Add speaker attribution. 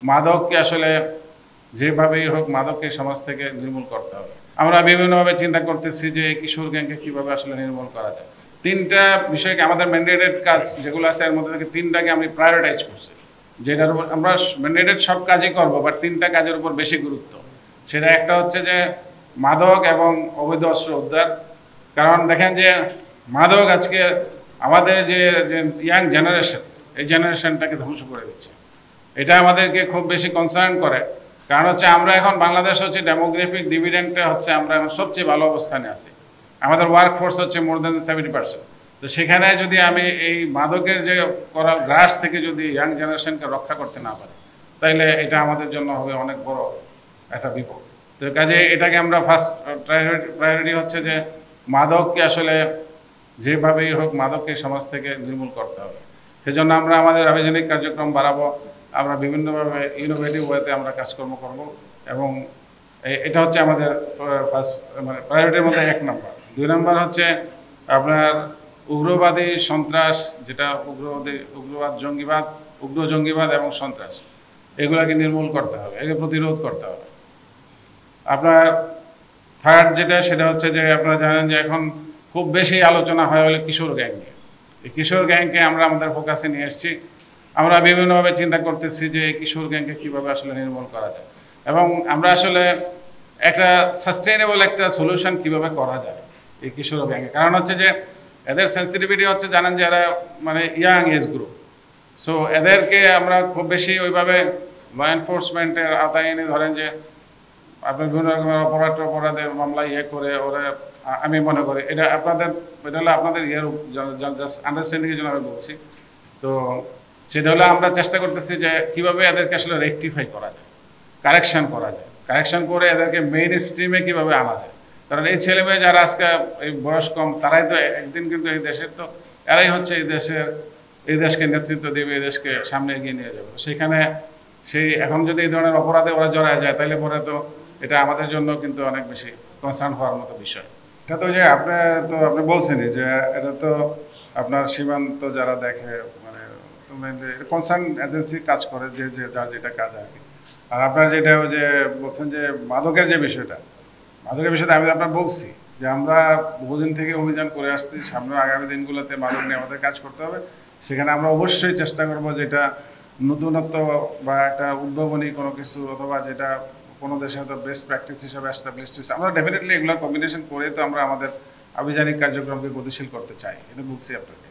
Speaker 1: মাদককে আসলে যেভাবেই হোক মাদককে সমাজ থেকে নির্মূল করতে হবে। আমরা বিভিন্নভাবে চিন্তা করতেছি যে কিশোর গ্যাংকে কিভাবে আসলে নির্মূল করা যায়। তিনটা বিষয়কে আমাদের ম্যান্ডেটেড কাজ যেগুলো আছে এর মধ্যে থেকে তিনটাকে আমি প্রায়োরিটাইজ করছি, যেটার উপর আমরা ম্যান্ডেটেড সব কাজই করবো, বাট তিনটা কাজের উপর বেশি গুরুত্ব। সেটা একটা হচ্ছে যে মাদক এবং অবৈধ অস্ত্র উদ্ধার। কারণ দেখেন যে মাদক আজকে আমাদের যে ইয়াং জেনারেশন, এই জেনারেশনটাকে ধ্বংস করে দিচ্ছে। এটা আমাদেরকে খুব বেশি কনসার্ন করে। কারণ হচ্ছে আমরা এখন বাংলাদেশ হচ্ছে ডেমোগ্রাফিক ডিভিডেন্টে হচ্ছে আমরা এখন সবচেয়ে ভালো অবস্থানে আছি। আমাদের ওয়ার্কফোর্স হচ্ছে মোর দেন 70%। তো সেখানে যদি আমি এই মাদকের যে করাল গ্রাস থেকে যদি ইয়াং জেনারেশনকে রক্ষা করতে না পারি, তাইলে এটা আমাদের জন্য হবে অনেক বড় একটা বিপদ। তো কাজে এটাকে আমরা ফার্স্ট প্রায়োরিটি হচ্ছে যে মাদককে আসলে যেভাবেই হোক মাদককে সমাজ থেকে নির্মূল করতে হবে। সেজন্য আমরা আমাদের আবেদনিক কার্যক্রম বাড়াবো, আমরা বিভিন্নভাবে ইনোভেটিভ ওয়েতে আমরা কাজকর্ম করব, এবং এটা হচ্ছে আমাদের ফার্স্ট মানে প্রায়োরিটির মধ্যে 1 নম্বর। 2 নম্বর হচ্ছে আপনার উগ্রবাদী সন্ত্রাস, যেটা উগ্রবাদ জঙ্গিবাদ, উগ্র জঙ্গিবাদ এবং সন্ত্রাস, এগুলাকে নির্মূল করতে হবে, একে প্রতিরোধ করতে হবে। আপনার থার্ড যেটা, সেটা হচ্ছে যে আপনারা জানেন যে এখন খুব বেশি আলোচনা হয় হলে কিশোর গ্যাং নিয়ে। এই কিশোর গ্যাংকে আমরা আমাদের ফোকাসে নিয়ে এসেছি। আমরা বিভিন্নভাবে চিন্তা করতেছি যে কিশোর গ্যাংকে কীভাবে আসলে নির্মূল করা যায়, এবং আমরা আসলে একটা সাস্টেইনেবল একটা সলিউশন কীভাবে করা যায় এই কিশোর গ্যাংকে। কারণ হচ্ছে যে এদের সেন্সিটিভিটি হচ্ছে, জানেন যে এরা মানে ইয়াং এজ গ্রুপ। সো এদেরকে আমরা খুব বেশি ওইভাবে ল এনফোর্সমেন্টের আওতায় এনে ধরেন যে আপনার বিভিন্ন রকমের অপরাধের মামলা করে ওরা, আমি মনে করি এটা হলো আপনাদের জাস্ট আন্ডারস্ট্যান্ডিংয়ের জন্য আমি বলছি। তো সেটা হলো আমরা চেষ্টা করতেছি যে কীভাবে এদেরকে আসলে রেকটিফাই করা যায়, কারেকশন করা যায়, কারেকশন করে এদেরকে মেইন স্ট্রিমে কীভাবে আনা যায়। কারণ এই ছেলেমেয়ে যারা আজকে এই বয়স কম, তারাই তো একদিন কিন্তু এই দেশের তো এরাই হচ্ছে এই দেশকে নেতৃত্ব দেবে, এই দেশকে সামনে এগিয়ে নিয়ে যাবে। সেখানে এখন যদি এই ধরনের অপরাধে ওরা জড়ায় যায়, তাহলে পরে তো এটা আমাদের জন্য কিন্তু অনেক বেশি কনসার্ন হওয়ার মতো বিষয়। এটা তো যে আপনি বলছেনই যে এটা তো আপনার সীমান্ত যারা দেখে মানে কনসার্ন এজেন্সি কাজ করে, যে যার যেটা কাজ আর কি। আর আপনার যেটা যে বলছেন যে মাদকের বিষয়টা আমি আপনার বলছি যে আমরা বহুদিন থেকে অভিযান করে আসছি, সামনে আগামী দিনগুলোতে মাদক নিয়ে আমাদের কাজ করতে হবে। সেখানে আমরা অবশ্যই চেষ্টা করবো যেটা নতুনত্ব বা একটা উদ্ভাবনী কোনো কিছু, অথবা যেটা কোনো দেশে হয়তো বেস্ট প্র্যাকটিস হিসাবে এস্টাবলিশড হয়েছে, আমরা ডেফিনেটলি এগুলো কম্বিনেশন করে তো আমরা আমাদের আভিযানিক কার্যক্রমকে গতিশীল করতে চাই, এটা বলছি আপনাকে।